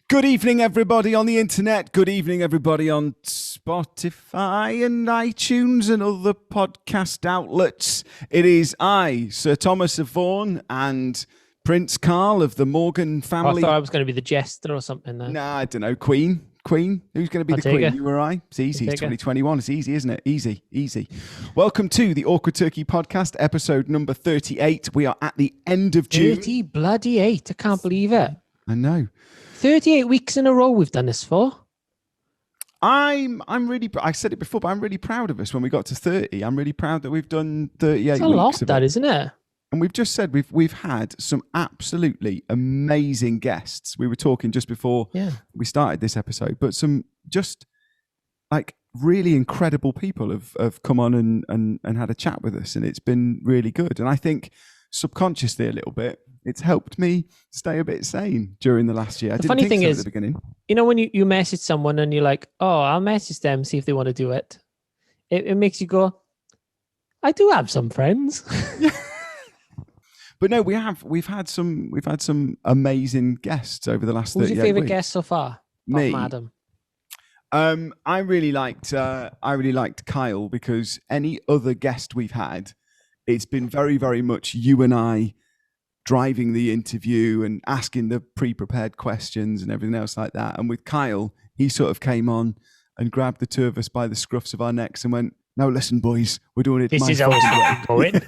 Good evening, everybody on the internet. Good evening, everybody on Spotify and iTunes and other podcast outlets. It is I, Sir Thomas of Vaughan, and Prince Karl of the Morgan family. I thought I was going to be the jester or something there. Nah, I don't know. Queen? Who's going to be the queen? You or I? It's easy. It's 2021. It's easy, isn't it? Easy. Welcome to the Awkward Turkey podcast, episode number 38. We are at the end of June. 38. I can't believe it. I know. 38 weeks in a row we've done this for. I'm really, I said it before, but I'm really proud of us when we got to 30. I'm really proud that we've done 38 weeks. It's a lot, that, isn't it? And we've just said we've had some absolutely amazing guests. We were talking just before we started this episode, but some just like really incredible people have come on and had a chat with us, and it's been really good. And I think subconsciously a little bit, it's helped me stay a bit sane during the last year. The funny thing is, at the beginning. You know, when you message someone and you're like, oh, I'll message them, see if they want to do it. It makes you go, I do have some friends. Yeah. But no, we've had some amazing guests over the last 38 weeks. Who's your favorite guest so far? Me. Madam. I really liked Kyle, because any other guest we've had, it's been very, very much you and I driving the interview and asking the pre-prepared questions and everything else like that. And with Kyle, he sort of came on and grabbed the two of us by the scruffs of our necks and went, "No, listen, boys, we're doing it. This is how it's going."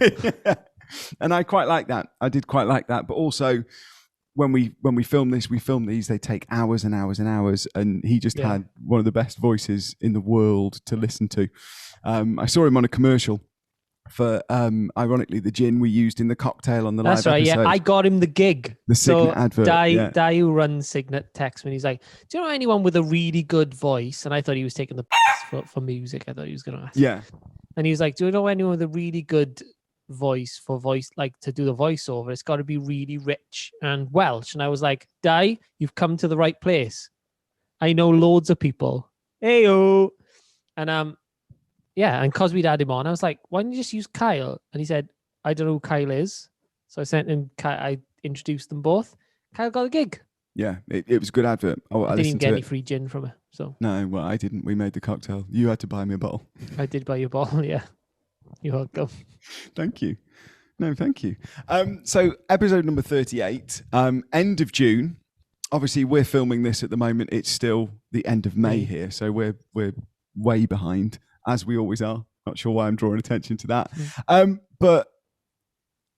And I quite like that. I did quite like that. But also, when we film these, they take hours and hours and hours. And he just had one of the best voices in the world to listen to. I saw him on a commercial for, ironically, the gin we used in the cocktail on the live episode. That's right, yeah. I got him the gig. The Signet advert. Di, who runs Signet, texts me. He's like, do you know anyone with a really good voice? And I thought he was taking the for music. I thought he was going to ask. Yeah. And he was like, do you know anyone with a really good voice, like to do the voiceover? It's got to be really rich and Welsh. And I was like, Di, you've come to the right place. I know loads of people. Heyo. And and because we'd had him on, I was like, why don't you just use Kyle? And he said, I don't know who Kyle is. So I sent him, I introduced them both. Kyle got a gig. Yeah, it was a good advert. I didn't even get any free gin from it. So no, well, I didn't. We made the cocktail. You had to buy me a bottle. I did buy you a bottle, yeah. You're welcome. Thank you. No, thank you. So episode number 38, end of June. Obviously, we're filming this at the moment. It's still the end of May here, so we're way behind, as we always are. Not sure why I'm drawing attention to that. But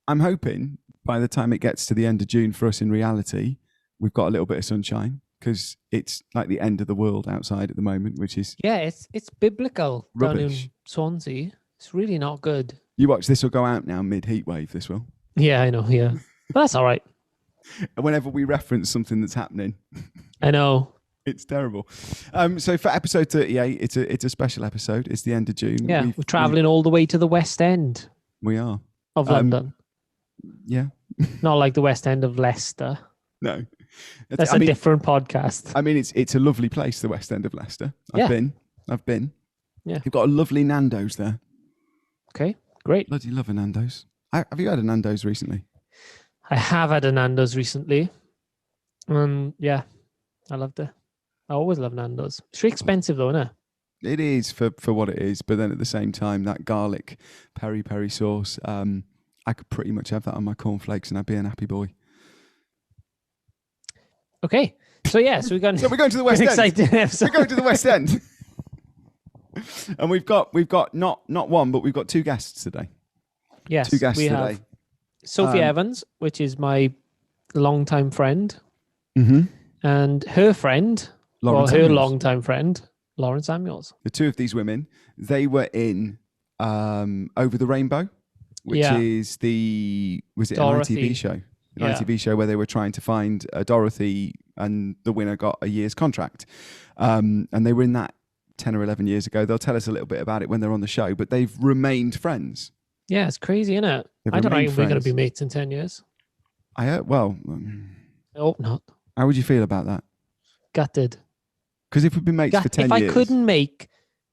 I'm hoping by the time it gets to the end of June for us in reality, we've got a little bit of sunshine, because it's like the end of the world outside at the moment, which is it's biblical rubbish. Down in Swansea. It's really not good. You watch, this will go out now mid-heat wave, this will. Yeah, I know, yeah. But that's all right. Whenever we reference something that's happening. I know. It's terrible. So for episode 38, it's a special episode. It's the end of June. Yeah, we're travelling all the way to the West End. We are. Of London. Yeah. Not like the West End of Leicester. No. That's a different podcast. I mean, it's a lovely place, the West End of Leicester. I've been. Yeah. You've got a lovely Nando's there. Okay, great. Bloody love a Nando's. Have you had a Nando's recently? I have had a Nando's recently. Yeah, I loved it. I always love Nando's. It's really expensive though, isn't it? It is for what it is, but then at the same time, that garlic peri-peri sauce, I could pretty much have that on my cornflakes and I'd be an happy boy. Okay, so we're going to the West End. Exciting episode. We're going to the West End. And we've got not one, but we've got two guests today. Yes, two guests we today. Have Sophie Evans, which is my longtime friend, and her friend, her longtime friend, Lauren Samuels. The two of these women, they were in Over the Rainbow, which is an ITV show? An ITV show where they were trying to find Dorothy, and the winner got a year's contract. And they were in that 10 or 11 years ago. They'll tell us a little bit about it when they're on the show, but they've remained friends. Yeah, it's crazy, isn't it? I don't think we're going to be mates in 10 years. I hope not. How would you feel about that? Gutted. Because if we've been mates for 10 years... If I couldn't make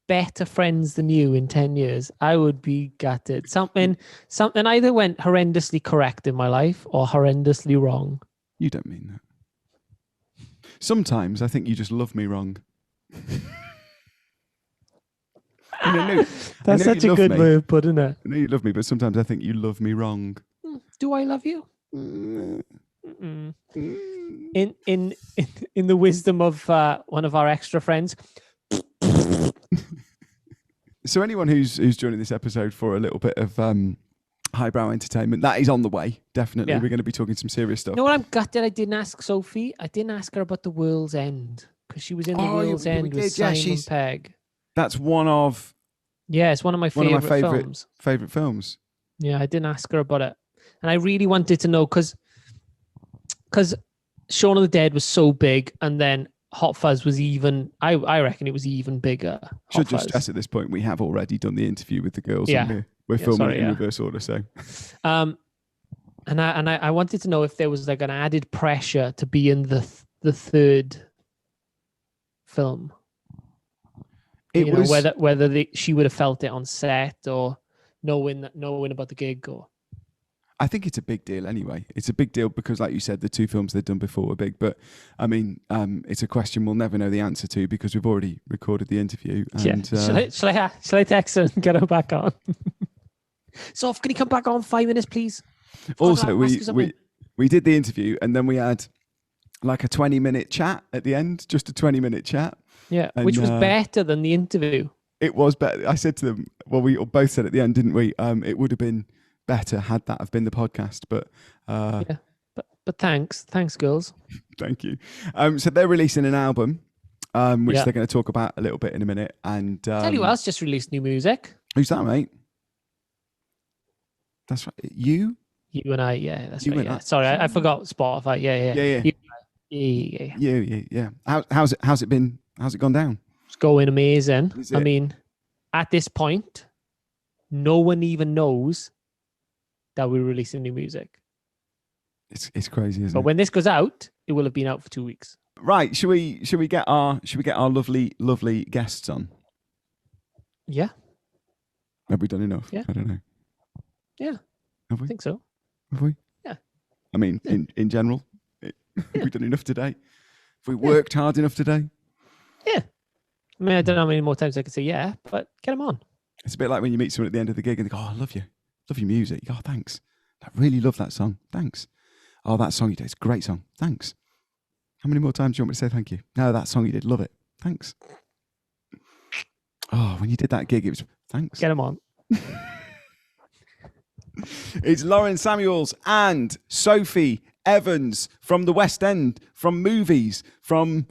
better friends than you in 10 years, I would be gutted. Something either went horrendously correct in my life or horrendously wrong. You don't mean that. Sometimes I think you just love me wrong. That's such a good way of putting it. I know you love me, but sometimes I think you love me wrong. Do I love you? Mm. In the wisdom of one of our extra friends. So anyone who's joining this episode for a little bit of highbrow entertainment, that is on the way. Definitely, we're going to be talking some serious stuff. You know what I'm gutted? I didn't ask Sophie. I didn't ask her about The World's End because she was in The World's End with Simon Pegg. That's one of it's one of my favorite films. Favorite films. Yeah, I didn't ask her about it, and I really wanted to know because Shaun of the Dead was so big, and then Hot Fuzz was even. I reckon it was even bigger. Should just stress at this point we have already done the interview with the girls. Yeah, we're filming it in reverse order. So, and I wanted to know if there was like an added pressure to be in the third film. Whether she would have felt it on set or knowing about the gig or. I think it's a big deal anyway. It's a big deal because, like you said, the two films they'd done before were big. But, I mean, it's a question we'll never know the answer to because we've already recorded the interview. And, Shall I text her and get her back on? Soph, can you come back on 5 minutes, please? Also, we did the interview and then we had like a 20-minute chat at the end, just a 20-minute chat. Yeah, and, which was better than the interview. It was better. I said to them, well, we both said at the end, didn't we? It would have been better had that have been the podcast, but thanks girls. Thank you. So they're releasing an album which they're going to talk about a little bit in a minute, and tell you who else just released new music. Who's that, mate? That's right. You and I. That's right. Yeah. Sorry, I forgot Spotify. Yeah. How's it been? How's it gone down? It's going amazing. I mean, at this point no one even knows that we're releasing new music. It's crazy, isn't it? But when this goes out, it will have been out for 2 weeks. Right. Should we get our lovely guests on? Yeah. Have we done enough? Yeah. I don't know. Yeah. Have we? I think so. Have we? Yeah. I mean, in general, have we done enough today? Have we worked hard enough today? Yeah. I mean, I don't know how many more times I could say yeah, but get them on. It's a bit like when you meet someone at the end of the gig and they go, "Oh, I love you. Love your music." Oh, thanks. I really love that song. Thanks. Oh, that song you did. It's a great song. Thanks. How many more times do you want me to say thank you? No, that song you did. Love it. Thanks. Oh, when you did that gig, it was thanks. Get them on. It's Lauren Samuels and Sophie Evans from the West End, from movies, from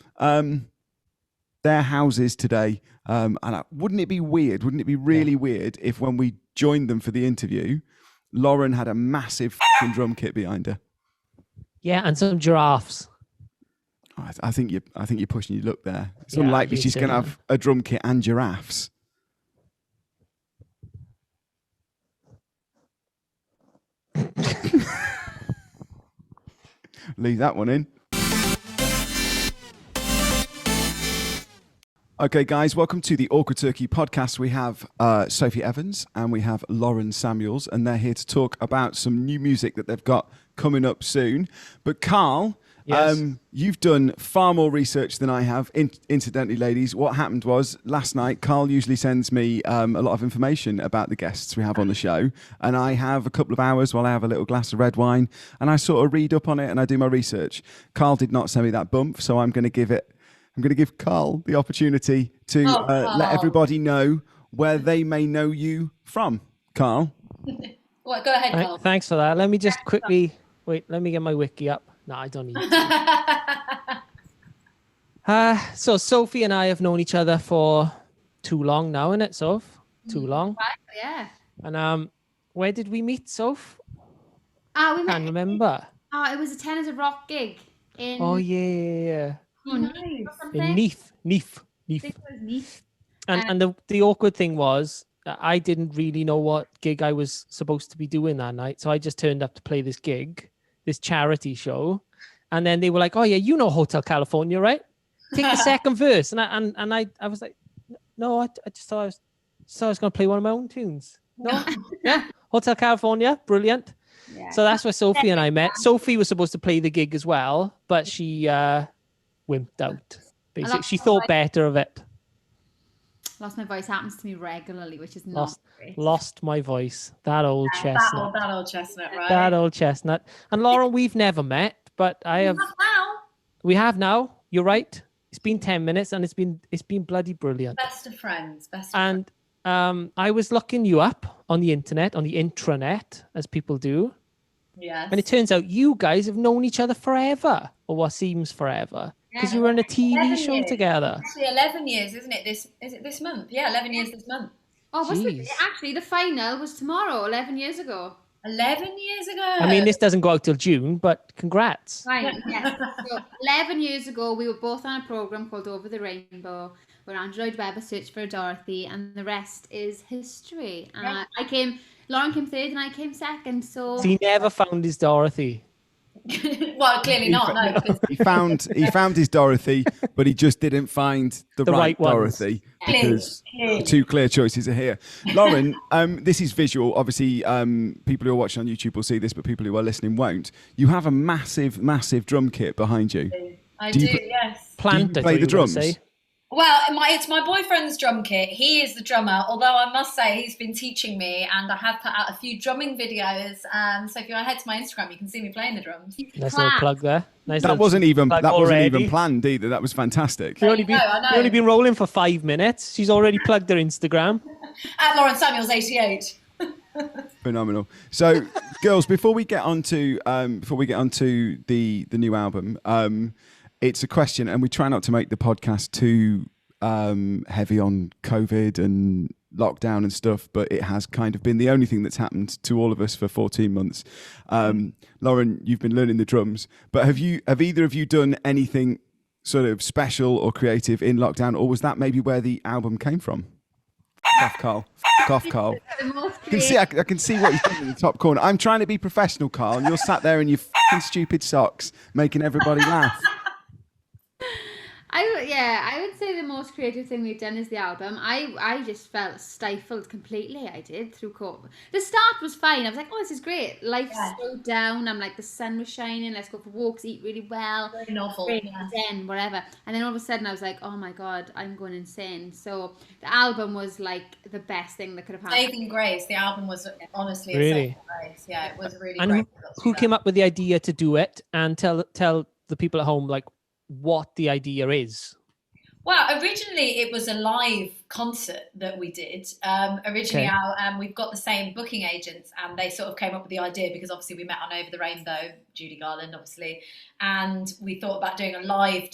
their houses today. Wouldn't it be weird? Wouldn't it be really weird if when we joined them for the interview, Lauren had a massive drum kit behind her? Yeah, and some giraffes. I think you're pushing your luck there. It's unlikely she's going to have a drum kit and giraffes. Leave that one in. Okay, guys, welcome to the Awkward Turkey podcast. We have Sophie Evans and we have Lauren Samuels, and they're here to talk about some new music that they've got coming up soon. But Carl, you've done far more research than I have. Incidentally, ladies, what happened was last night, Carl usually sends me a lot of information about the guests we have on the show, and I have a couple of hours while I have a little glass of red wine, and I sort of read up on it and I do my research. Carl did not send me that bump, so I'm going to give Carl the opportunity to let everybody know where they may know you from. Carl? Well, go ahead, Carl. Thanks for that. Let me just quickly... Wait, let me get my wiki up. No, I don't need to. So Sophie and I have known each other for too long now, isn't it, Soph? Too long? Right, yeah. And where did we meet, Soph? We can't remember. It was a Tenors of Rock gig in... Oh, yeah. Oh, nice. In Neath. And the awkward thing was that I didn't really know what gig I was supposed to be doing that night. So I just turned up to play this gig, this charity show. And then they were like, "Oh, yeah, you know Hotel California, right? Take the second verse." And I was like, No, I just thought I was going to play one of my own tunes. No, yeah, Hotel California, brilliant. Yeah. So that's where Sophie and I met. Sophie was supposed to play the gig as well, but she wimped out. Basically, she thought better of it. Lost my voice happens to me regularly, which is not great. Lost my voice. That old chestnut. That old chestnut, right? That old chestnut. And Lauren, we've never met, but I have. We have now. You're right. It's been 10 minutes, and it's been bloody brilliant. Best of friends. And I was looking you up on the internet, on the intranet, as people do. Yes. And it turns out you guys have known each other forever, or what seems forever, because you were in a TV show together. Actually, 11 years, isn't it? Is it this month? Yeah, 11 years this month. Oh, was it? Actually, the final was tomorrow, 11 years ago. 11 years ago. I mean, this doesn't go out till June, but congrats. Right, yes. So 11 years ago, we were both on a program called Over the Rainbow, where Android Webber searched for a Dorothy, and the rest is history. Lauren came third, and I came second. So he never found his Dorothy. Well, clearly not. No, because He found his Dorothy, but he just didn't find the right Dorothy because the two clear choices are here. Lauren, this is visual. Obviously, people who are watching on YouTube will see this, but people who are listening won't. You have a massive, massive drum kit behind you. I do, yes. Plant, do you play the drums? Well, it's my boyfriend's drum kit. He is the drummer, although I must say he's been teaching me, and I have put out a few drumming videos. So if you head to my Instagram, you can see me playing the drums. Nice little plug there. That wasn't even planned either. That was fantastic. You've only been rolling for 5 minutes. She's already plugged her Instagram. At Lauren Samuels 88. Phenomenal. So, girls, before we get onto the new album, it's a question, and we try not to make the podcast too heavy on COVID and lockdown and stuff, but it has kind of been the only thing that's happened to all of us for 14 months. Lauren, you've been learning the drums, but have either of you done anything sort of special or creative in lockdown, or was that maybe where the album came from? Cough, Carl. Cough, Carl. I can see what he's doing in the top corner. I'm trying to be professional, Carl, and you're sat there in your fucking stupid socks making everybody laugh. I would say the most creative thing we've done is the album. I just felt stifled completely. I did through COVID. The start was fine. I was like, oh, this is great. Life slowed down. I'm like, the sun was shining. Let's go for walks, eat really well. Very novel. Zen, whatever. And then all of a sudden I was like, oh my God, I'm going insane. So the album was like the best thing that could have happened. Saving Grace. The album was honestly Really? a saving grace. Yeah, it was really And great. who came up with the idea to do it? And tell the people at home like what the idea is. Well, originally it was a live concert that we did. We've got the same booking agents, and they sort of came up with the idea because obviously we met on Over the Rainbow, Judy Garland, obviously, and we thought about doing a live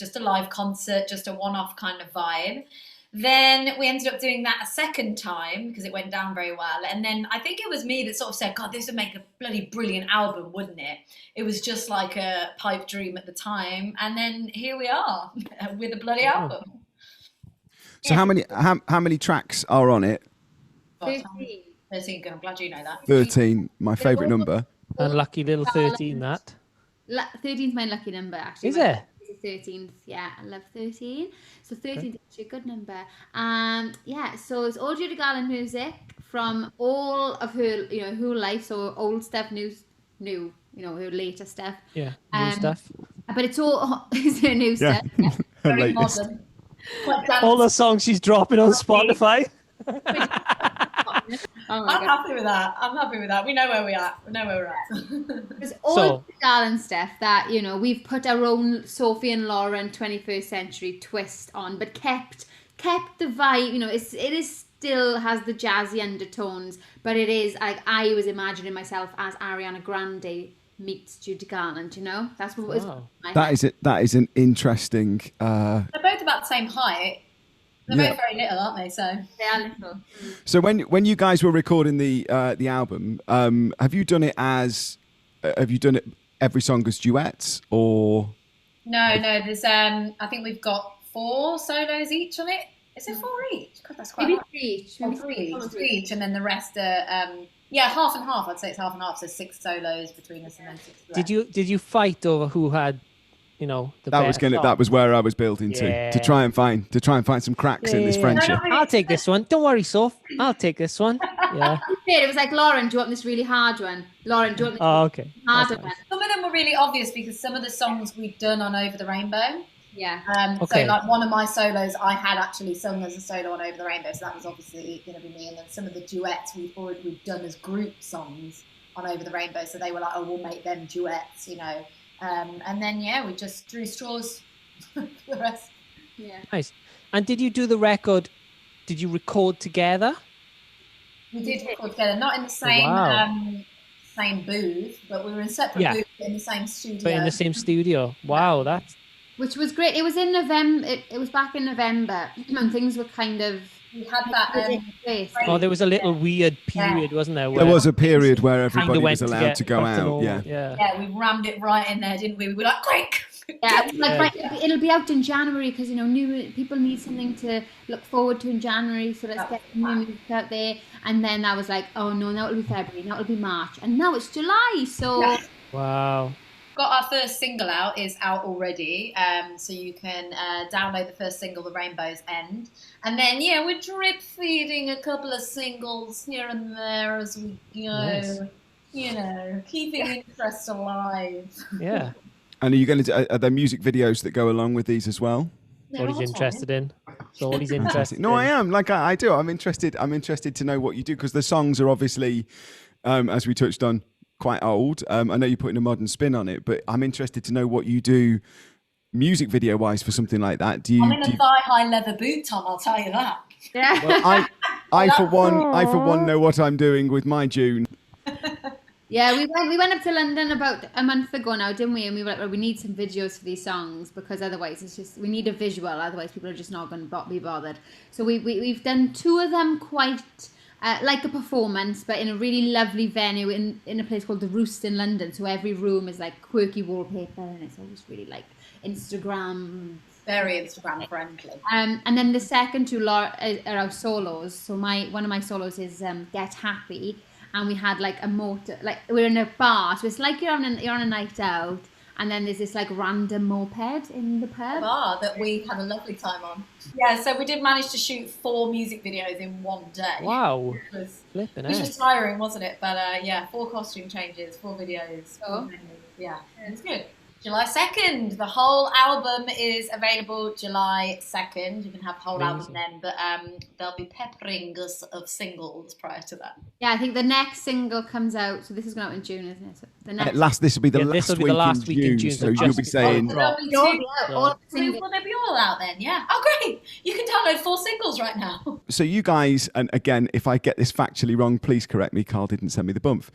concert, just a one-off kind of vibe. Then we ended up doing that a second time because it went down very well. And then I think it was me that sort of said, God, this would make a bloody brilliant album, wouldn't it? It was just like a pipe dream at the time. And then here we are with a bloody album. So how many tracks are on it? 13. 13, I'm glad you know that. 13, my favourite number. Unlucky little 13, that. 13 is my lucky number, actually. Is it? 13th, yeah, I love 13. So 13 is actually a good number. So it's all Judy Garland music from all of her, her life. So old stuff, new, her later stuff. Yeah, new stuff. But it's all her new stuff. Yeah. Very modern. All the songs she's dropping on Spotify. I'm happy with that. We know where we're at. There's all Garland stuff that, we've put our own Sophie and Lauren 21st century twist on, but kept the vibe, it is still has the jazzy undertones, but it is like I was imagining myself as Ariana Grande meets Judy Garland, That's what was That is an interesting They're both about the same height. They're both very little, aren't they? So they are little. So when you guys were recording the album, have you done it every song as duets, or? No. There's I think we've got 4 solos each on it. Is it 4 each? God, that's quite. Maybe 3 each. Three each, and then the rest are half and half. I'd say it's half and half. So 6 solos between us, and then 6. Did you fight over who had you know, the That was better that was where I was building Yeah. to try and find some cracks in this friendship. I'll take this one. Don't worry, Soph. I'll take this one. Yeah. It was like, Lauren, do you want this really hard one? Lauren, do you want this Oh, okay. harder That's one? nice. Some of them were really obvious because some of the songs we'd done on Over the Rainbow. Yeah. Okay. So like one of my solos I had actually sung as a solo on Over the Rainbow, so that was obviously going to be me. And then some of the duets we'd done as group songs on Over the Rainbow, so they were like, oh, we'll make them duets, you know. And then we just drew straws for the rest. Yeah. Nice. And did you do the record? Did you record together? We did record together, not in the same same booth, but we were in separate booths in the same studio. But in the same studio. Wow, that's Which was great. It was in November. It was back in November, and things were kind of. We had that. there was a little weird period, wasn't there? There was a period where everybody was went allowed to go back to out. normal. Yeah, we rammed it right in there, didn't we? We were like, quick. Yeah, it was like, right, it'll be out in January because new people need something to look forward to in January. So let's get new music out there. And then I was like, oh no, now it'll be February, now it'll be March, and now it's July. So wow. Got our first single is out already, so you can download the first single, The Rainbow's End, and then we're drip feeding a couple of singles here and there as we go. Nice. Keeping interest alive. Yeah. And are you going to? Are there music videos that go along with these as well? What he's interested in. So all he's interested. No, I am. Like I do. I'm interested. I'm interested to know what you do because the songs are obviously, as we touched on, quite old. I know you're putting a modern spin on it, but I'm interested to know what you do music video wise for something like that. I'm in a thigh-high leather boot, Tom, I'll tell you that. Yeah. Well, I for one know what I'm doing with my June. Yeah, we went up to London about a month ago now, didn't we? And we were like, well, we need some videos for these songs because otherwise it's just, we need a visual, otherwise people are just not going to be bothered. So we've done two of them quite like a performance, but in a really lovely venue in a place called The Roost in London. So every room is like quirky wallpaper and it's always really like Instagram. Very Instagram friendly. And then the second two are our solos. So one of my solos is Get Happy. And we had like a motor, like we're in a bar, so it's like you're on a night out, and then there's this like random moped in the pub. Bar that we had a lovely time on. Yeah, so we did manage to shoot 4 music videos in one day. Wow, which was tiring, wasn't it? But 4 costume changes, 4 videos. Oh. Yeah, it's good. July 2nd, the whole album is available July 2nd. You can have the whole album then, but there'll be peppering us of singles prior to that. Yeah, I think the next single comes out, so this is going out in June, isn't it? So the next this will be the last week in June, so you'll be saying... Will they be all out then? Yeah. Oh, great. You can download 4 singles right now. So you guys, and again, if I get this factually wrong, please correct me. Carl didn't send me the bump.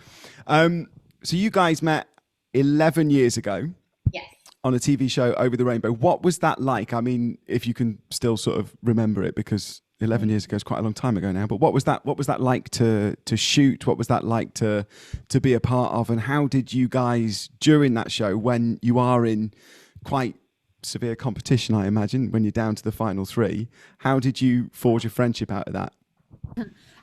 So you guys met 11 years ago. Yes. On a TV show, Over the Rainbow. What was that like? I mean, if you can still sort of remember it, because 11 years ago is quite a long time ago now. But what was that like to shoot? What was that like to be a part of? And how did you guys during that show, when you are in quite severe competition, I imagine, when you're down to the final 3, how did you forge a friendship out of that?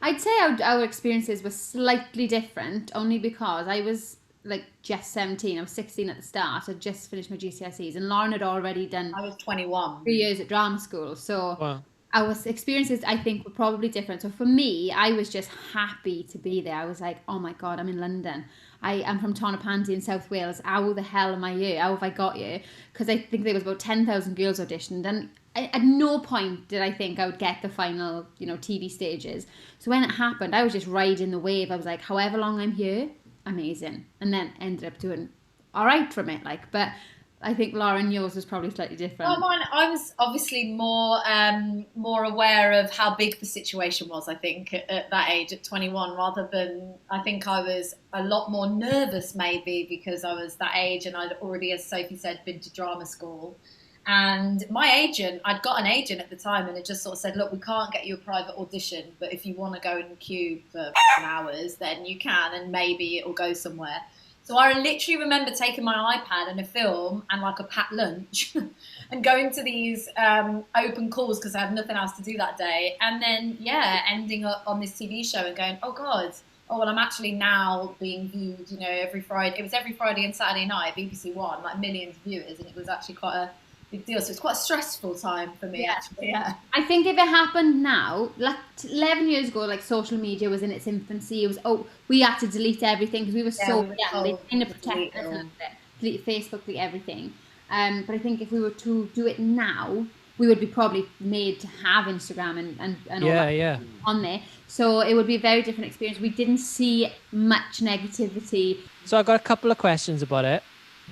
I'd say our experiences were slightly different, only because I was like just 17. I was 16 at the start. I'd just finished my GCSEs, and Lauren had already done. I was 21. 3 years at drama school, so our experiences, I think, were probably different. So for me, I was just happy to be there. I was like, oh my god, I'm in London. I am from Tonypandy in South Wales. How the hell am I here? How have I got here? Because I think there was about 10,000 girls auditioned, and at no point did I think I would get the final, TV stages. So when it happened, I was just riding the wave. I was like, however long I'm here, amazing. And then ended up doing all right from it. But I think, Lauren, yours was probably slightly different. Well, mine, I was obviously more aware of how big the situation was, I think, at that age, at 21, rather than, I think I was a lot more nervous maybe because I was that age and I'd already, as Sophie said, been to drama school. And my agent, I'd got an agent at the time, and it just sort of said, look, we can't get you a private audition, but if you want to go in queue for hours, then you can, and maybe it'll go somewhere. So I literally remember taking my iPad and a film and like a packed lunch and going to these open calls because I had nothing else to do that day. And then, ending up on this TV show and going, oh God, oh, well, I'm actually now being viewed, every Friday. It was every Friday and Saturday night, BBC One, like millions of viewers, and it was actually quite a big deal. So it's quite a stressful time for me, actually. Yeah. I think if it happened now, like 11 years ago, like social media was in its infancy. It was we had to delete everything because we were so young. They kind of protected us a little bit. Delete Facebook, delete everything. But I think if we were to do it now, we would be probably made to have Instagram and all that on there. So it would be a very different experience. We didn't see much negativity. So I got a couple of questions about it.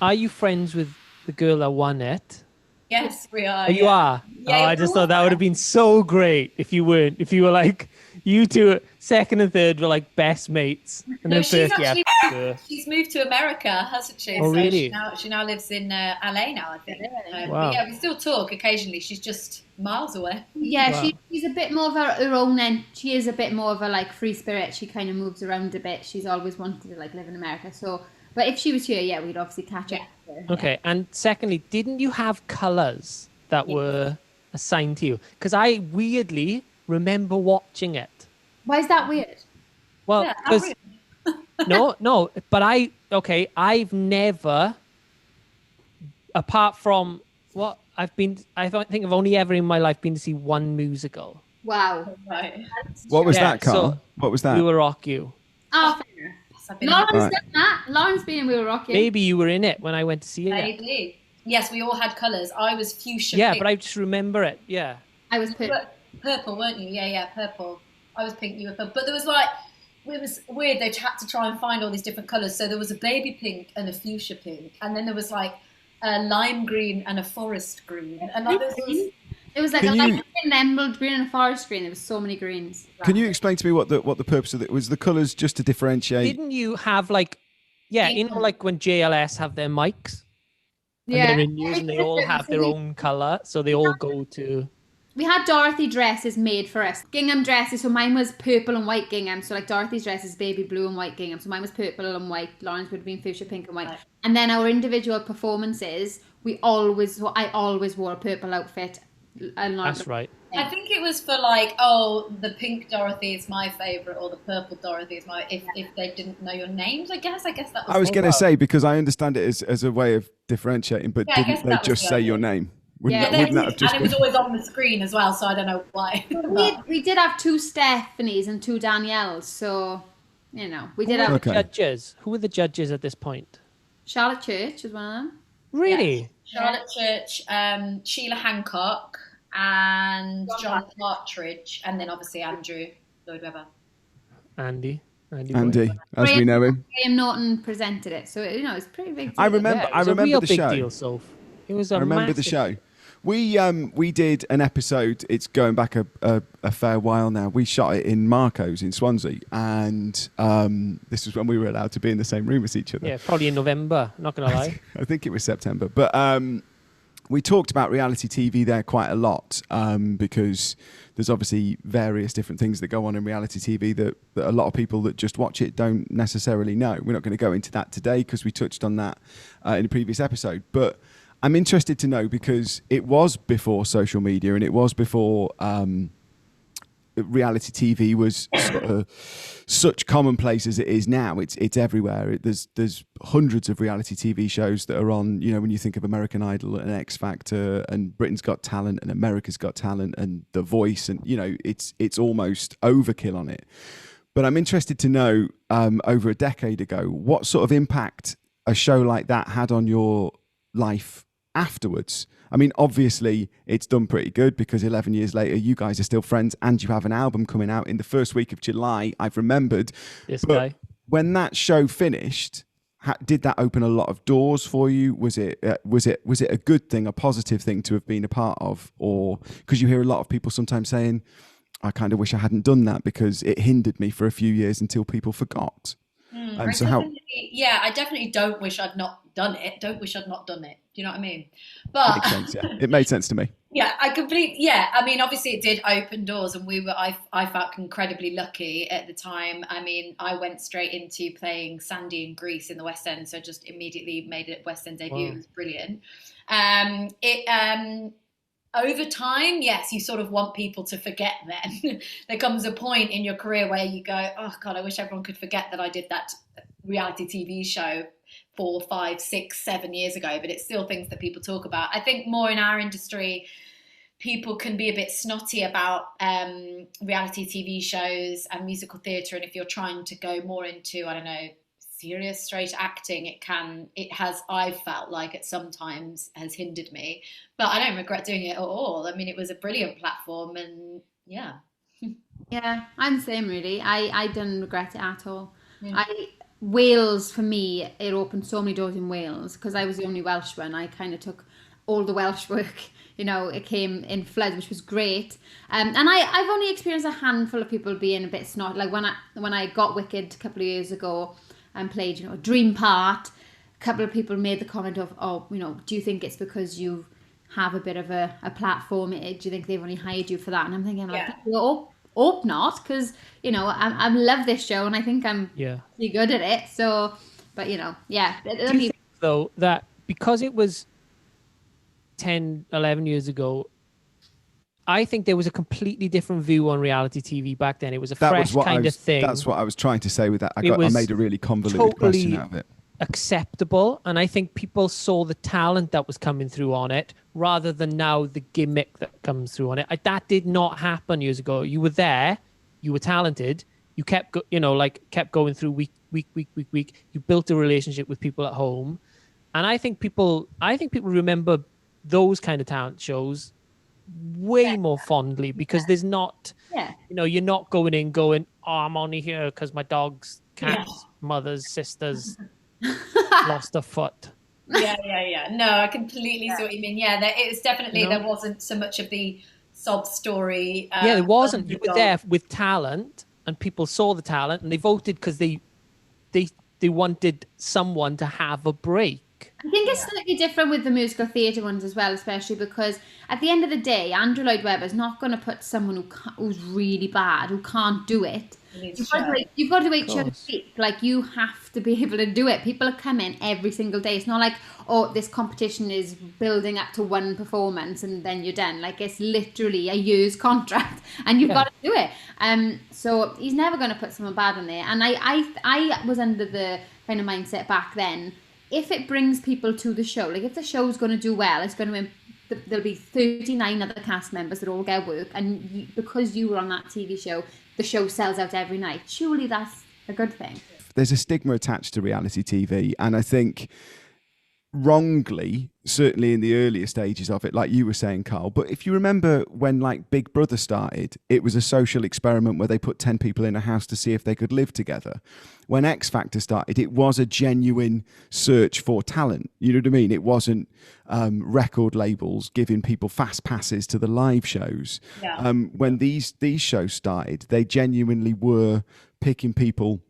Are you friends with the girl that won it? Yes, we are. Oh, you are? Yeah, I just thought that would have been so great if you weren't. If you were like, you two, second and third were like best mates. And then she's first, she's moved to America, hasn't she? Oh, so really? She now lives in LA now, I think. Wow. But yeah, we still talk occasionally. She's just miles away. Yeah, Wow. she's a bit more of her own, and she is a bit more of a like free spirit. She kind of moves around a bit. She's always wanted to like live in America. So, but if she was here, we'd obviously catch up. Okay, and secondly, didn't you have colours that were assigned to you? Because I weirdly remember watching it. Why is that weird? Well, because no, but I've never, apart from what I think I've only ever in my life been to see one musical. Wow. Right. What was that, Carl? So what was that? We Will Rock You. Oh, fair. Lauren's done that. Lauren's been in We Will Rock You. Maybe you were in it when I went to see it. Maybe. Yes, we all had colours. I was fuchsia. Yeah, pink. but I just remember it. Yeah. I was purple. Purple, weren't you? Yeah, purple. I was pink, you were purple. But there was like, it was weird. They had to try and find all these different colours. So there was a baby pink and a fuchsia pink. And then there was like a lime green and a forest green. And like, it was like a lime green, emerald green, and a forest green. There was so many greens. Can you explain to me what the purpose of it was? The colours just to differentiate. Didn't you have like, like when JLS have their mics? And they're in use and they all have their own colour. So they all go to... We had Dorothy dresses made for us. Gingham dresses, so mine was purple and white gingham. So like Dorothy's dress is baby blue and white gingham. So mine was purple and white. Lauren's would have been fuchsia pink and white. Right. And then our individual performances, I always wore a purple outfit. That's right. I think it was for like, the pink Dorothy is my favourite, or the purple Dorothy is my. If they didn't know your names, I guess that was. I was going to say, because I understand it as a way of differentiating, but didn't they just say your name? Wouldn't that have just and it was always on the screen as well, so I don't know why. we did have 2 Stephanies and 2 Danielles, so we did have judges. Who were the judges at this point? Charlotte Church was one of them. Really? Yeah. Charlotte Church, Sheila Hancock, and John Partridge, and then obviously Andrew Lloyd Webber. Andy, as we know him. Graham Norton presented it, so it's pretty big deal. I remember the show. Deal, Soph. It was I remember the show. We did an episode. It's going back a fair while now. We shot it in Marco's in Swansea, and this was when we were allowed to be in the same room as each other. Yeah, probably in November. Not gonna lie. I think it was September, but we talked about reality TV there quite a lot because there's obviously various different things that go on in reality TV that a lot of people that just watch it don't necessarily know. We're not going to go into that today because we touched on that in a previous episode, but I'm interested to know because it was before social media and it was before reality TV was sort of such commonplace as it is now. It's everywhere. There's hundreds of reality TV shows that are on. When you think of American Idol and X Factor and Britain's Got Talent and America's Got Talent and The Voice, and it's almost overkill on it. But I'm interested to know over a decade ago what sort of impact a show like that had on your life afterwards. I mean, obviously it's done pretty good because 11 years later you guys are still friends and you have an album coming out in the first week of July. I've remembered this guy. When that show finished, did that open a lot of doors for you? Was it a good thing, a positive thing to have been a part of? Or because you hear a lot of people sometimes saying, I kind of wish I hadn't done that because it hindered me for a few years until people forgot. I definitely don't wish I'd not done it. Don't wish I'd not done it. Do you know what I mean? But makes sense, yeah. It made sense to me. I mean, obviously it did open doors, and I felt incredibly lucky at the time. I mean, I went straight into playing Sandy in Greece in the West End, so just immediately made a West End debut. Wow. It was brilliant. over time, yes, you sort of want people to forget then. There comes a point in your career where you go, oh God, I wish everyone could forget that I did that reality TV show 4, 5, 6, 7 years ago, but it's still things that people talk about. I think more in our industry, people can be a bit snotty about reality TV shows and musical theatre, and if you're trying to go more into, I don't know, serious straight acting, I've felt like it sometimes has hindered me, but I don't regret doing it at all. I mean, it was a brilliant platform, and yeah. Yeah, I'm the same really. I don't regret it at all. Yeah. Wales, for me, it opened so many doors in Wales because I was the only Welsh one. I kind of took all the Welsh work, it came in floods, which was great. And I've only experienced a handful of people being a bit snot. Like when I got Wicked a couple of years ago and played, a dream part, a couple of people made the comment of, oh, do you think it's because you have a bit of a platform? Do you think they've only hired you for that? And I'm thinking, like, well, hope not, because, I love this show and I think I'm pretty good at it. So, but, yeah. Do you think, though, that because it was 10, 11 years ago, I think there was a completely different view on reality TV back then. It was a fresh kind of thing. That's what I was trying to say with that. I made a really convoluted question out of it. Acceptable, and I think people saw the talent that was coming through on it rather than now the gimmick that comes through on it. That did not happen years ago. You were there, you were talented, you kept kept going through week. You built a relationship with people at home, and I think people remember those kind of talent shows way more fondly because there's not, you're not going, oh, I'm only here because my dog's cat's mother's sister's lost a foot. Yeah. No, I completely see what you mean. Yeah, it's definitely, there wasn't so much of the sob story. There wasn't. You were there with talent and people saw the talent and they voted because they wanted someone to have a break. I think it's slightly different with the musical theatre ones as well, especially because at the end of the day, Andrew Lloyd Webber's not going to put someone who's really bad, who can't do it. You've got to wait your week. Like, you have to be able to do it. People are coming every single day. It's not like, oh, this competition is building up to one performance and then you're done. Like, it's literally a year's contract and you've got to do it. So he's never going to put someone bad in there. And I was under the kind of mindset back then, if it brings people to the show, like if the show's going to do well, it's going to there'll be 39 other cast members that all get work, and because you were on that TV show, the show sells out every night. Surely that's a good thing. There's a stigma attached to reality TV, and I think wrongly, certainly in the earlier stages of it, like you were saying, Carl. But if you remember when like Big Brother started, it was a social experiment where they put 10 people in a house to see if they could live together. When X Factor started, it was a genuine search for talent. You know what I mean? It wasn't record labels giving people fast passes to the live shows. Yeah. When these shows started, they genuinely were picking people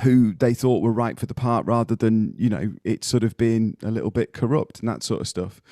who they thought were right for the part rather than, it sort of being a little bit corrupt and that sort of stuff.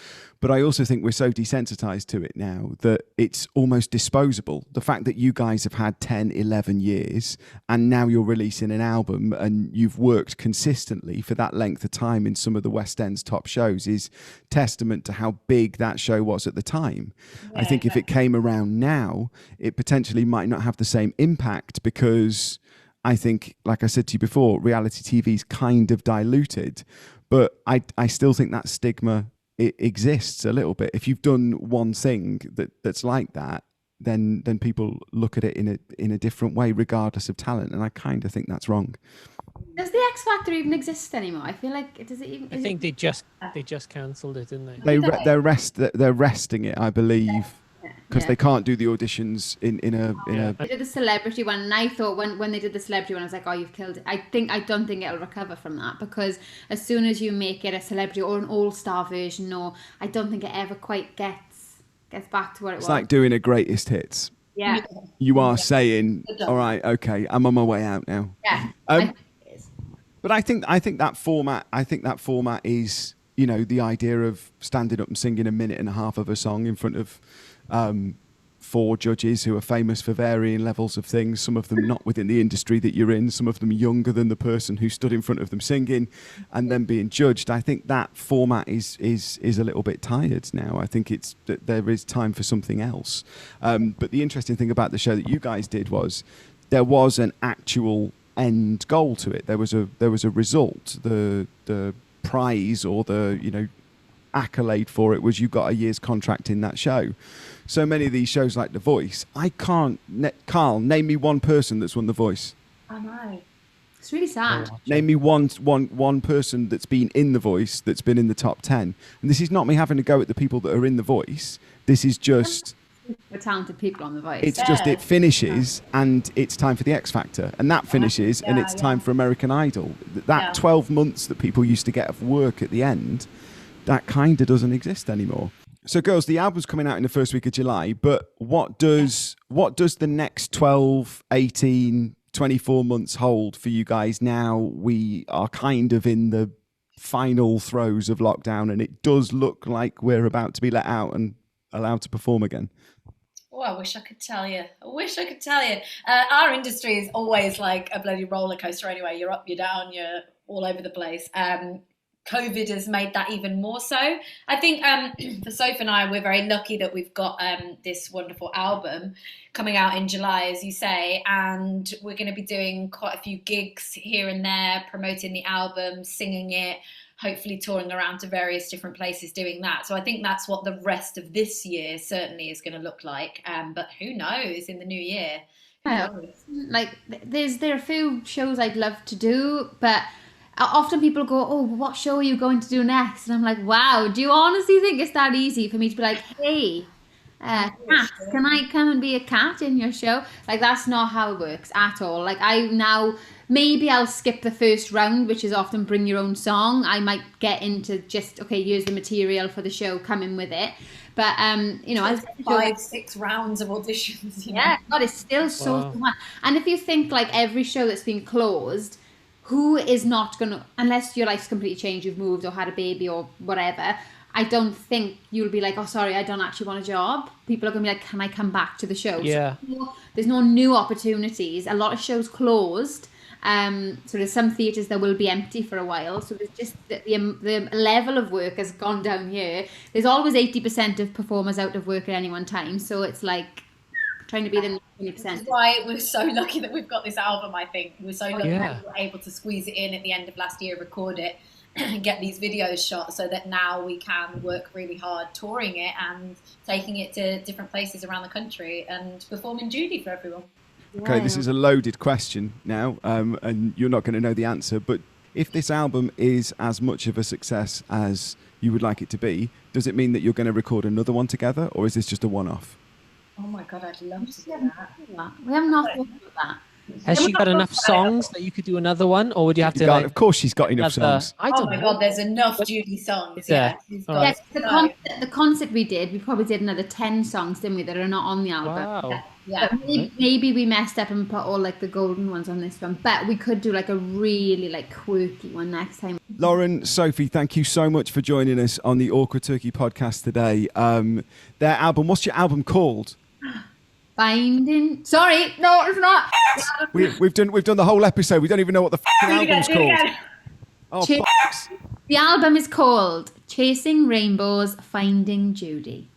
But I also think we're so desensitized to it now that it's almost disposable. The fact that you guys have had 10, 11 years and now you're releasing an album and you've worked consistently for that length of time in some of the West End's top shows is testament to how big that show was at the time. Yeah, I think if it came around now, it potentially might not have the same impact because I think, like I said to you before, reality TV's kind of diluted, but I still think that stigma exists a little bit. If you've done one thing that's like that, then people look at it in a different way, regardless of talent, and I kind of think that's wrong. Does the X Factor even exist anymore? I feel like does it even? I think they just cancelled it, didn't they? They're resting it, I believe. Because they can't do the auditions in a. They did the celebrity one, and I thought when they did the celebrity one, I was like, "Oh, you've killed it." I don't think it'll recover from that because as soon as you make it a celebrity or an all-star version, I don't think it ever quite gets back to what it was. It's like doing a greatest hits. Yeah. You are saying, "All right, okay, I'm on my way out now." Yeah. I think it is. But I think that format is, the idea of standing up and singing a minute and a half of a song in front of 4 judges who are famous for varying levels of things, some of them not within the industry that you're in, some of them younger than the person who stood in front of them singing, and then being judged. I think that format is a little bit tired now. I think it's that there is time for something else. But the interesting thing about the show that you guys did was there was an actual end goal to it. There was a result. The prize or the accolade for it was you got a year's contract in that show. So many of these shows like The Voice, I can't. Carl, name me one person that's won The Voice. I know. It's really sad. Name me one person that's been in The Voice that's been in the top 10. And this is not me having to go at the people that are in The Voice. This is just The talented people on The Voice. it's just it finishes and it's time for the X Factor, and that finishes and it's time for American Idol. That 12 months that people used to get of work at the end, that kind of doesn't exist anymore. So girls, the album's coming out in the first week of July, but what does the next 12, 18, 24 months hold for you guys now? We are kind of in the final throes of lockdown, and it does look like we're about to be let out and allowed to perform again. Oh, I wish I could tell you. Our industry is always like a bloody roller coaster anyway. You're up, you're down, you're all over the place. COVID has made that even more so. I think for Sophie and I, we're very lucky that we've got this wonderful album coming out in July, as you say, and we're going to be doing quite a few gigs here and there, promoting the album, singing it, hopefully touring around to various different places doing that. So I think that's what the rest of this year certainly is going to look like. But who knows in the new year? Like there are a few shows I'd love to do, but often people go, oh, what show are you going to do next? And I'm like, wow, do you honestly think it's that easy for me to be like, hey, cat, can I come and be a cat in your show? Like, that's not how it works at all. Like, maybe I'll skip the first round, which is often bring your own song. I might get into just, okay, here's the material for the show, come in with it. But, as 5-6 rounds of auditions. Yeah, God, it's still so much. And if you think, like, every show that's been closed, who is not going to, unless your life's completely changed, you've moved or had a baby or whatever, I don't think you'll be like, oh, sorry, I don't actually want a job. People are going to be like, can I come back to the show? Yeah. So there's no new opportunities. A lot of shows closed. So there's some theatres that will be empty for a while. So there's just the level of work has gone down here. There's always 80% of performers out of work at any one time. So it's like trying to be the 20%. That's why we're so lucky that we've got this album, I think. We're so lucky that we were able to squeeze it in at the end of last year, record it, and get these videos shot so that now we can work really hard touring it and taking it to different places around the country and performing Judy for everyone. Okay, this is a loaded question now, and you're not going to know the answer, but if this album is as much of a success as you would like it to be, does it mean that you're going to record another one together, or is this just a one-off? Oh my God, I'd love to do that. We have not thought about that. Has she got enough songs that you could do another one, or would you have to? Of course, she's got enough songs. Oh my God, there's enough Judy songs. Yeah. Yes, the concert we probably did another 10 songs, didn't we, that are not on the album. Wow. Yeah. But maybe we messed up and put all like the golden ones on this one, but we could do like a really like quirky one next time. Lauren, Sophie, thank you so much for joining us on the Awkward Turkey podcast today. Their album, what's your album called? Sorry, no, it's not. We've done the whole episode. We don't even know what the album's called. Oh, the album is called Chasing Rainbows, Finding Judy.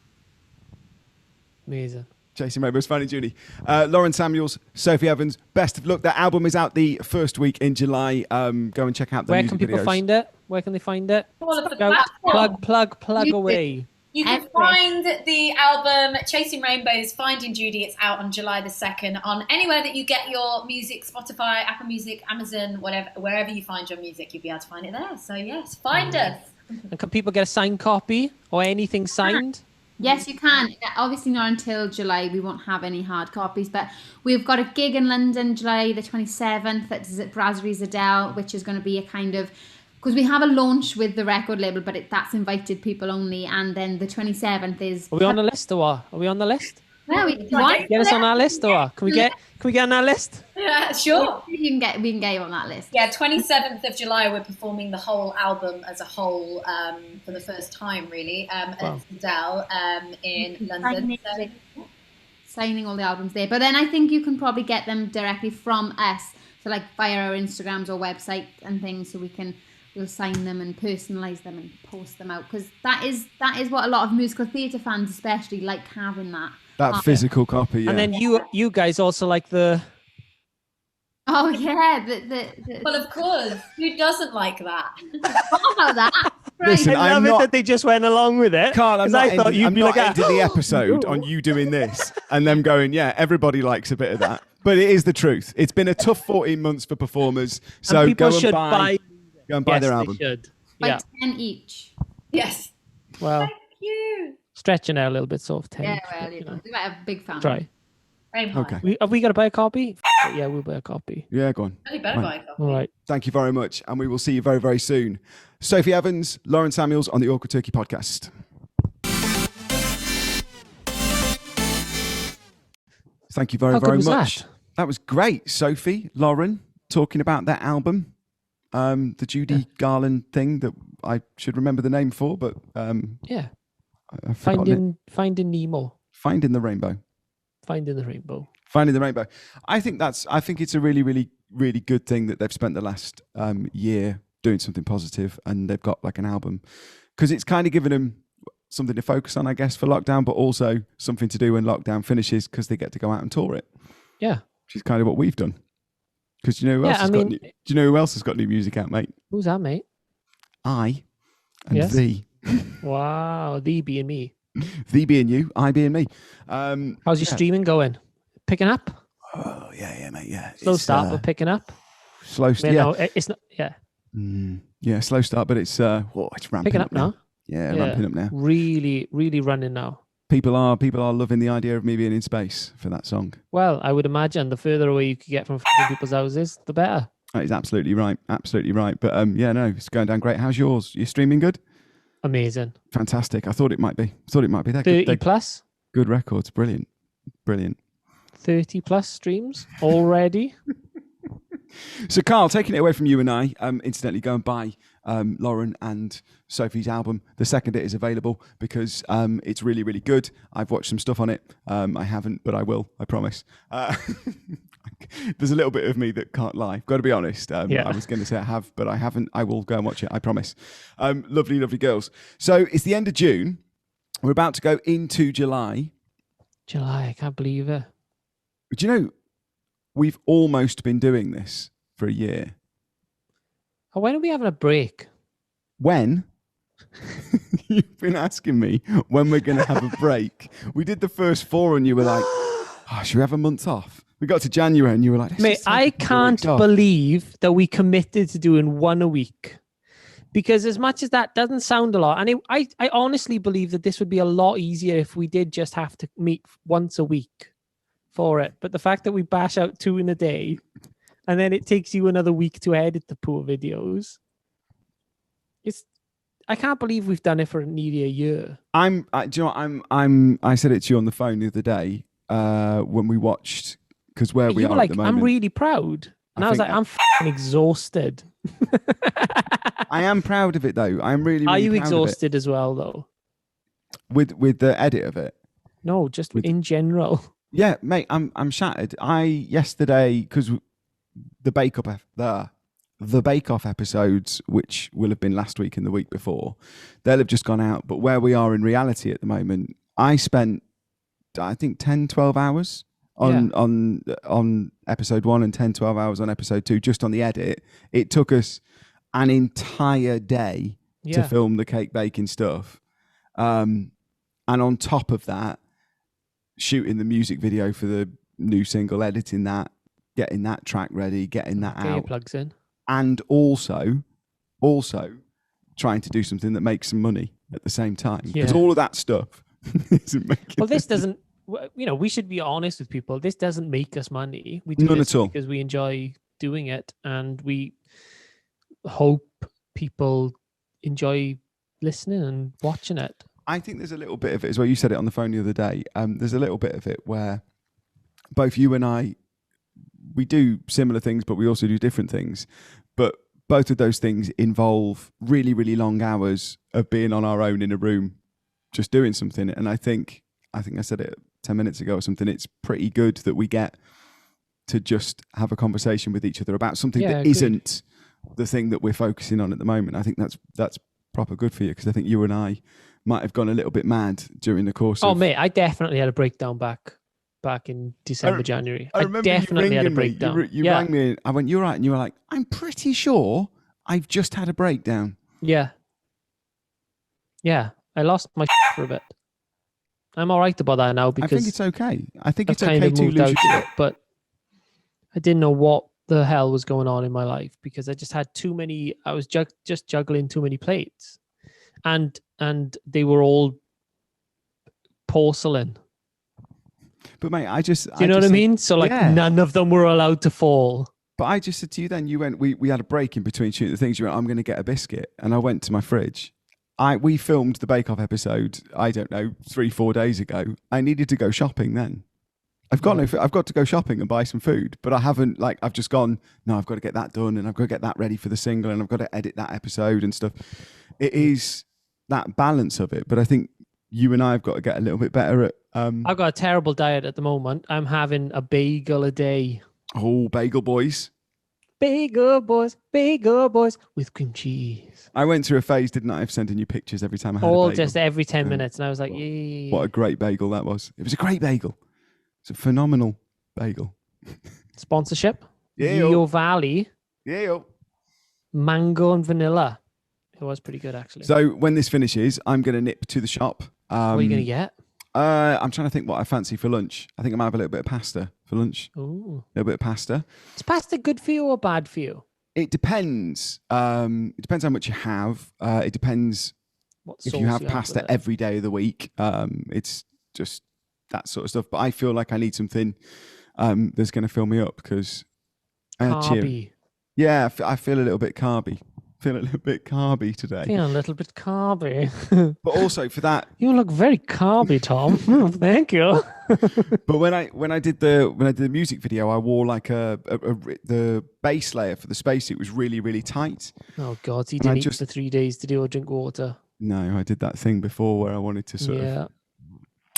Amazing. Chasing Rainbows, Finding Judy. Lauren Samuels, Sophie Evans, best of luck. That album is out the first week in July. Go and check out the Where music can people videos. find it? Where can they find it? All of the platforms. Plug away. You can find the album Chasing Rainbows, Finding Judy. It's out on July the 2nd on anywhere that you get your music, Spotify, Apple Music, Amazon, whatever, wherever you find your music, you'll be able to find it there. So yes, find us. And can people get a signed copy or anything signed? Yes, you can. Obviously not until July. We won't have any hard copies, but we've got a gig in London, July the 27th at Brasserie Zadel, which is going to be a kind of... Because we have a launch with the record label, but that's invited people only. And then the 27th is... Are we on the list or what? Are we on the list? No, Get us on our list or what? Can we get on our list? Yeah, sure. We can get you on that list. Yeah, 27th of July, we're performing the whole album as a whole for the first time, really, at Zadel in London. signing all the albums there. But then I think you can probably get them directly from us, so like via our Instagrams or website and things, so we'll sign them and personalise them and post them out, because that is what a lot of musical theatre fans especially like, having that physical copy. Yeah. And then you guys also like the. Oh yeah, Well, of course. Who doesn't like that? What about that? Right. Listen, I love it that they just went along with it. Carl, I'm not ending the "Ah." episode on you doing this and them going, yeah, everybody likes a bit of that. But it is the truth. It's been a tough 14 months for performers. So and people go should and buy their they album. should. Like Yeah. 10 each. Yes. Well, Thank you. stretching out a little bit, sort of 10. Yeah, well, you know, they might have a big fan. Try. Very high. Okay. Have we got to buy a copy? Yeah, we'll buy a copy. Yeah, go on. You better buy a copy. All right. Thank you very much. And we will see you very, very soon. Sophie Evans, Lauren Samuels on the Awkward Turkey podcast. Thank you very, How good very was much. that? That was great. Sophie, Lauren, talking about their album, the Judy Garland thing that I should remember the name for, but Yeah. I've forgotten it. Finding Nemo. Finding the Rainbow. Finding the Rainbow. Finding the Rainbow. I think it's a really, really, really good thing that they've spent the last year doing something positive, and they've got like an album, because it's kind of given them something to focus on, I guess, for lockdown, but also something to do when lockdown finishes, because they get to go out and tour it. Yeah. Which is kind of what we've done. Because do you know who else has got new music out, mate? Who's that, mate? I and Yes. thee. Wow. Thee being me. Thee being you, I being me. How's your streaming going? Picking up? Oh, yeah, mate, yeah. Slow start, but picking up? Slow start, Yeah. yeah. No, it's not, yeah. Yeah, slow start, but it's ramping Picking up now. Yeah, ramping up now. Really, really running now. People are loving the idea of me being in space for that song. Well, I would imagine the further away you could get from people's houses, the better. That is absolutely right. Absolutely right. But yeah, no, it's going down great. How's yours? You streaming good? Amazing. Fantastic. I thought it might be. They're 30 plus? good records. Brilliant. 30 plus streams already. So, Carl, taking it away from you and I, incidentally, go and buy Lauren and Sophie's album the second it is available, because it's really, really good. I've watched some stuff on it. I haven't, but I will, I promise. There's a little bit of me that can't lie. Got to be honest. I was going to say I have, but I haven't. I will go and watch it, I promise. Lovely, lovely girls. So it's the end of June. We're about to go into July. July, I can't believe it. But you know, we've almost been doing this for a year. Oh, when are we having a break? When? You've been asking me when we're going to have a break. We did the first 4 and you were like, oh, should we have a month off? We got to January and you were like, mate, I can't believe that we committed to doing one a week. Because as much as that doesn't sound a lot, and I honestly believe that this would be a lot easier if we did just have to meet once a week for it. But the fact that we bash out 2 in a day, and then it takes you another week to edit the poor videos, I can't believe we've done it for nearly a year. Do you know what? I said it to you on the phone the other day when we watched, because where we are at the moment. I'm really proud. And I was like, I'm f***ing exhausted. I am proud of it though. I'm really, really Are you proud exhausted as well though? With the edit of it? No, just in general. Yeah, mate, I'm shattered. Yesterday, because the Bake Off episodes, which will have been last week and the week before, they'll have just gone out. But where we are in reality at the moment, I spent, I think, 10, 12 hours on episode 1 and 10, 12 hours on episode 2, just on the edit. It took us an entire day to film the cake baking stuff. And on top of that, shooting the music video for the new single, editing that, getting that track ready, getting that Get your out. plugs in. And also trying to do something that makes some money at the same time. Because all of that stuff isn't making Well, this doesn't, we should be honest with people. This doesn't make us money. We do None this at all. because we enjoy doing it, and we hope people enjoy listening and watching it. I think there's a little bit of it as well. You said it on the phone the other day. There's a little bit of it where both you and I, we do similar things, but we also do different things. But both of those things involve really, really long hours of being on our own in a room, just doing something. And I think I said it 10 minutes ago or something, it's pretty good that we get to just have a conversation with each other about something that isn't the thing that we're focusing on at the moment. I think that's proper good for you, because I think you and I might have gone a little bit mad during the course of... Oh, mate, I definitely had a breakdown back in December, January. I remember definitely you had a ringing breakdown. me. You rang me. I went, "You're right," and you were like, "I'm pretty sure I've just had a breakdown." Yeah. I lost my for a bit. I'm all right about that now because I think it's okay. I think it's kind okay of to moved lose out of it, but I didn't know what the hell was going on in my life because I just had too many. I was just juggling too many plates, and they were all porcelain. But mate, do you know what I mean? So like none of them were allowed to fall. But I just said to you then, you went, we had a break in between shooting the things. You went, "I'm going to get a biscuit," and I went to my fridge. We filmed the Bake Off episode, I don't know, 3-4 days ago. I needed to go shopping then. I've got to go shopping and buy some food, but I haven't, like, I've just gone, no, I've got to get that done and I've got to get that ready for the single and I've got to edit that episode and stuff. It is that balance of it, but I think you and I have got to get a little bit better at... I've got a terrible diet at the moment. I'm having a bagel a day. Oh, bagel boys. Bagel boys with cream cheese. I went through a phase, didn't I, of sending you pictures every time I had a bagel. Just every 10 minutes. And I was like, yeah. What a great bagel that was. It was a great bagel. It's a phenomenal bagel. Sponsorship? Yeah. Rio Valley. Yeah. Mango and vanilla. It was pretty good, actually. So when this finishes, I'm going to nip to the shop. What are you going to get? I'm trying to think what I fancy for lunch. I think I might have a little bit of pasta for lunch. Ooh. A little bit of pasta. Is pasta good for you or bad for you? It depends. It depends how much you have. It depends if you have pasta every day of the week. It's just that sort of stuff. But I feel like I need something that's going to fill me up because... Carby. Yeah, I feel a little bit carby. Feel a little bit carby today. Feel a little bit carby. But also for that, you look very carby, Tom. Thank you. But when I did the music video, I wore like the base layer for the spacesuit was really, really tight. Oh God, he didn't eat for 3 days to do or drink water. No, I did that thing before where I wanted to sort of.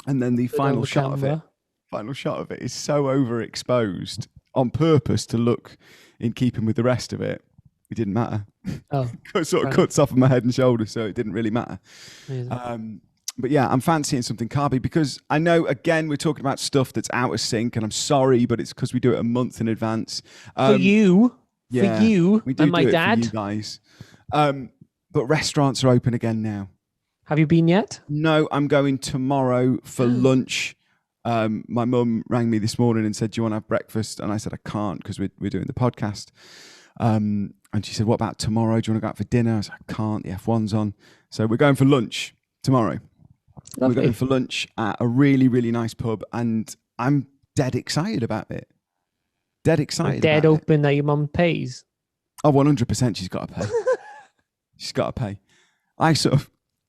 And then the final shot of it is so overexposed on purpose to look in keeping with the rest of it. It didn't matter. Oh, it sort of cuts off of my head and shoulders, so it didn't really matter. But yeah, I'm fancying something carby because I know, again, we're talking about stuff that's out of sync, and I'm sorry, but it's because we do it a month in advance. For you, we and my dad. For you guys. But restaurants are open again now. Have you been yet? No, I'm going tomorrow for lunch. My mum rang me this morning and said, "Do you want to have breakfast?" And I said, "I can't because we're doing the podcast." And she said, "What about tomorrow? Do you want to go out for dinner?" I said, "I can't. The F1's on." So we're going for lunch tomorrow. Lovely. We're going for lunch at a really, really nice pub, and I'm dead excited about it. Dead excited. Dead open that your mum pays. Oh, 100%. She's got to pay. She's got to pay. I sort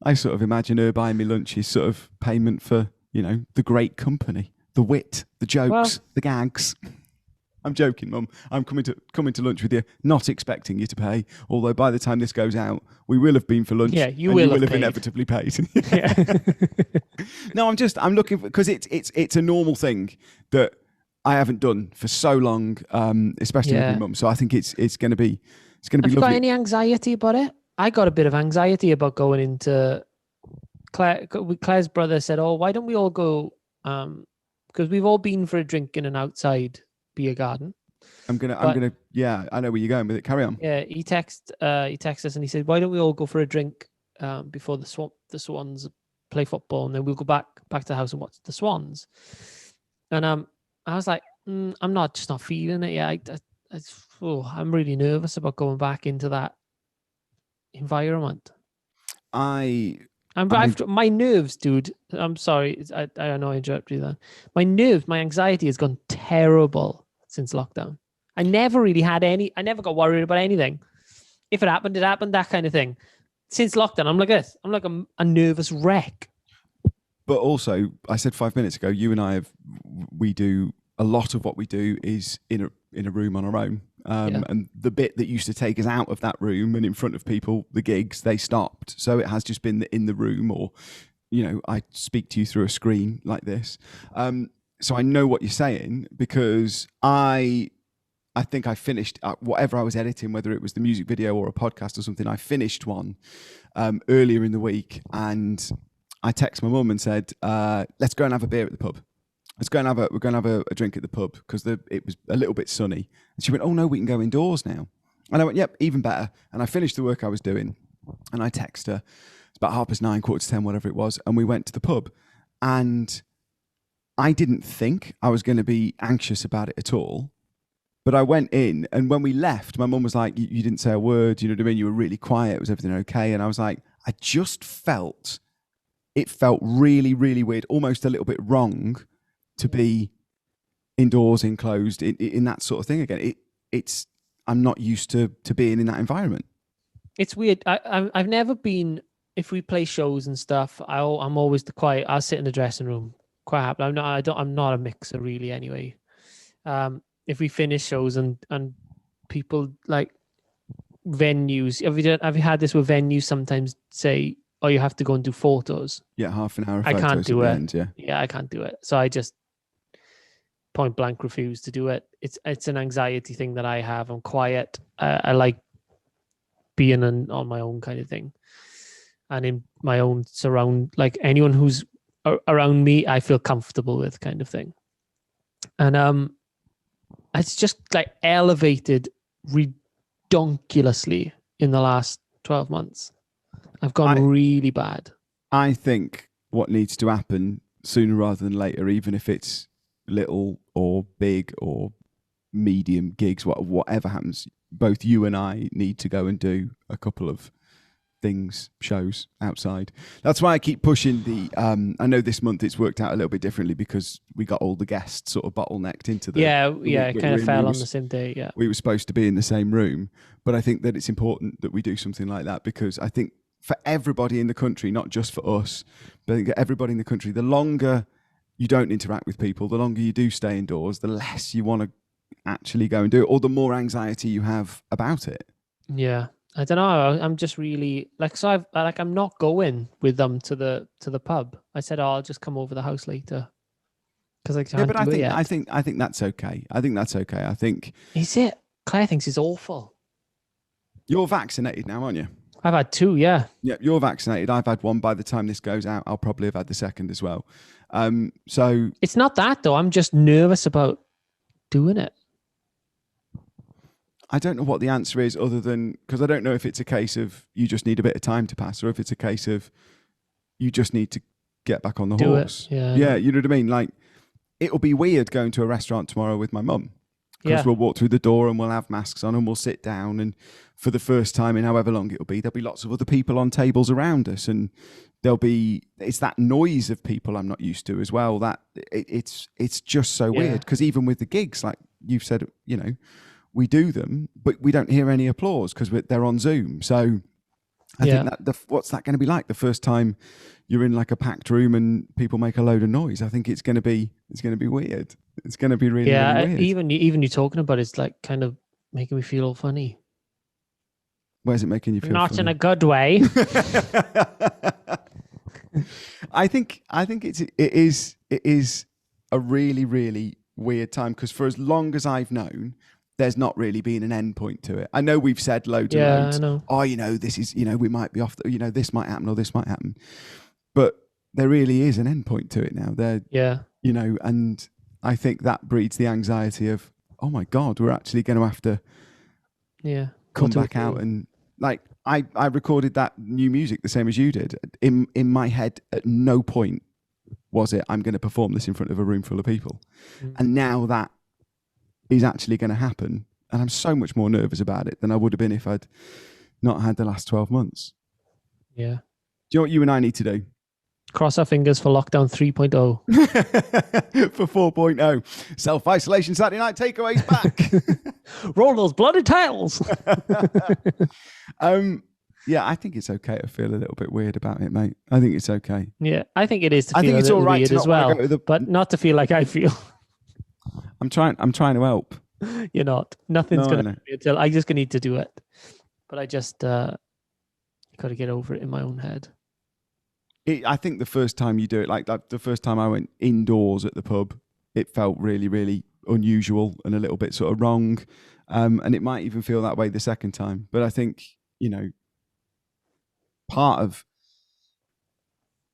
of imagine her buying me lunch is sort of payment for, you know, the great company, the wit, the jokes, the gags. I'm joking, Mum. I'm coming to lunch with you, not expecting you to pay. Although by the time this goes out, we will have been for lunch. Yeah, you will have inevitably paid. Yeah. No, I'm looking for, because it's a normal thing that I haven't done for so long, especially with my mum. So I think it's going to be Have lovely. you got any anxiety about it? I got a bit of anxiety about going into Claire's brother said, "Oh, why don't we all go?" Because we've all been for a drink in an outside beer garden. Yeah, I know where you're going with it. Carry on. Yeah, he texted us and he said, "Why don't we all go for a drink before the Swans play football, and then we'll go back to the house and watch the Swans." And I was like, I'm not feeling it yet. I'm really nervous about going back into that environment. My nerves, dude. I'm sorry. I know I interrupted you there. My nerves, my anxiety has gone terrible since lockdown. I never really had any. I never got worried about anything. If it happened, that kind of thing. Since lockdown, I'm like this. I'm like a nervous wreck. But also, I said 5 minutes ago, you and we do a lot of what we do is in a room on our own. And the bit that used to take us out of that room and in front of people, the gigs, they stopped. So it has just been in the room or I speak to you through a screen like this. So I know what you're saying, because I think I finished whatever I was editing, whether it was the music video or a podcast or something. I finished one earlier in the week, and I texted my mum and said, let's go and have a beer at the pub. We're going to have a drink at the pub, because it was a little bit sunny. And she went, oh no, we can go indoors now. And I went, yep, even better. And I finished the work I was doing, and I texted her. It's about 9:30, 9:45, whatever it was. And we went to the pub, and I didn't think I was going to be anxious about it at all. But I went in, and when we left, my mum was like, you didn't say a word, you know what I mean? You were really quiet. Was everything okay? And I was like, I just felt really, really weird, almost a little bit wrong to be indoors, enclosed, in that sort of thing again. I'm not used to being in that environment. It's weird. I've never been, if we play shows and stuff, I'm always the quiet. I'll sit in the dressing room quite happy. I'm not a mixer really anyway. If we finish shows and people like venues, have you had this with venues sometimes say, oh, you have to go and do photos? Yeah, half an hour. I can't do it. End, yeah, I can't do it. So I just point blank refuse to do it. It's an anxiety thing that I have. I'm quiet. I like being on my own kind of thing, and in my own surround. Like anyone who's around me, I feel comfortable with, kind of thing. And it's just like elevated redonkulously in the last 12 months. I've gone really bad. I think what needs to happen sooner rather than later, even if it's little or big or medium gigs, whatever happens, both you and I need to go and do a couple of shows outside. That's why I keep pushing I know this month it's worked out a little bit differently, because we got all the guests sort of bottlenecked into the it kind of fell on the same day. We were supposed to be in the same room, but I think that it's important that we do something like that, because I think for everybody in the country, not just for us, but I think everybody in the country, the longer you don't interact with people, the longer you do stay indoors, the less you want to actually go and do it, or the more anxiety you have about it. Yeah. I don't know. I'm just really I'm not going with them to the pub. I said, I'll just come over the house later, because I can't do it yet. I think that's okay. I think is it? Claire thinks it's awful. You're vaccinated now, aren't you? I've had 2, yeah. Yeah, you're vaccinated. I've had 1. By the time this goes out, I'll probably have had the 2nd as well. So it's not that though. I'm just nervous about doing it. I don't know what the answer is, other than, because I don't know if it's a case of you just need a bit of time to pass, or if it's a case of you just need to get back on the horse. Yeah, you know what I mean? Like, it'll be weird going to a restaurant tomorrow with my mum, because we'll walk through the door and we'll have masks on and we'll sit down, and for the first time in however long it'll be, there'll be lots of other people on tables around us, and it's that noise of people I'm not used to as well. That it's just so weird, because even with the gigs, like you've said, we do them, but we don't hear any applause because they're on Zoom. So I think that what's that going to be like the first time you're in like a packed room and people make a load of noise? I think it's going to be weird. It's going to be really, really weird. Even you talking about it's like kind of making me feel all funny. Where's it making you feel not funny? In a good way? I think it is a really, really weird time, because for as long as I've known, there's not really been an end point to it. I know we've said loads and loads. I know. Oh, this is, we might be off, this might happen or this might happen. But there really is an end point to it now. And I think that breeds the anxiety of, oh my God, we're actually going to have to come back out. And like, I recorded that new music the same as you did. In my head, at no point was it, I'm going to perform this in front of a room full of people. And now that is actually going to happen, and I'm so much more nervous about it than I would have been if I'd not had the last 12 months. Yeah. Do you know what you and I need to do? Cross our fingers for lockdown 3.0. For 4.0. Self-isolation Saturday night takeaways back. Roll those bloody tails. Yeah, I think it's okay to feel a little bit weird about it, mate. I think it's okay. Yeah, I think it is to feel a little weird as well, but not to feel like I feel. I'm trying to help. You're not. Nothing's going to happen until I just need to do it. But I just got to get over it in my own head. I think the first time you do it, like the first time I went indoors at the pub, it felt really, really unusual and a little bit sort of wrong. And it might even feel that way the second time. But I think, part of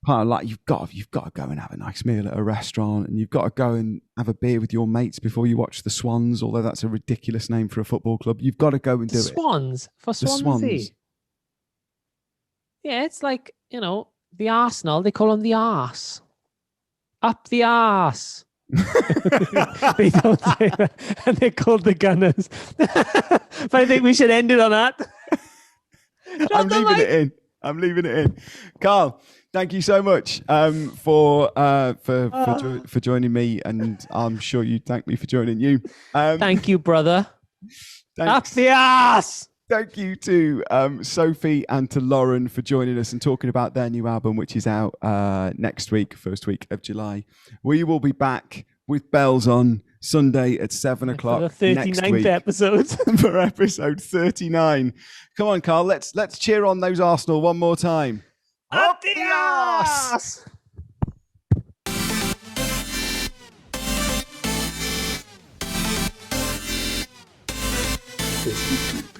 like you've got to go and have a nice meal at a restaurant, and you've got to go and have a beer with your mates before you watch the Swans, although that's a ridiculous name for a football club. You've got to go and do it. Swans for The Swansea. Swans. Yeah, it's like, the Arsenal, they call them the arse. Up the arse. They don't say that. And they're called the Gunners. But I think we should end it on that. I'm leaving it in. Carl, thank you so much for joining me, and I'm sure you thank me for joining you. Thank you, brother. Thanks. Up the arse. Thank you to Sophie and to Lauren for joining us and talking about their new album, which is out next week, first week of July. We will be back with bells on Sunday at 7 o'clock for the next 39th week episode. for episode 39. Come on, Carl, let's cheer on those Arsenal one more time. Up the arse. Arse!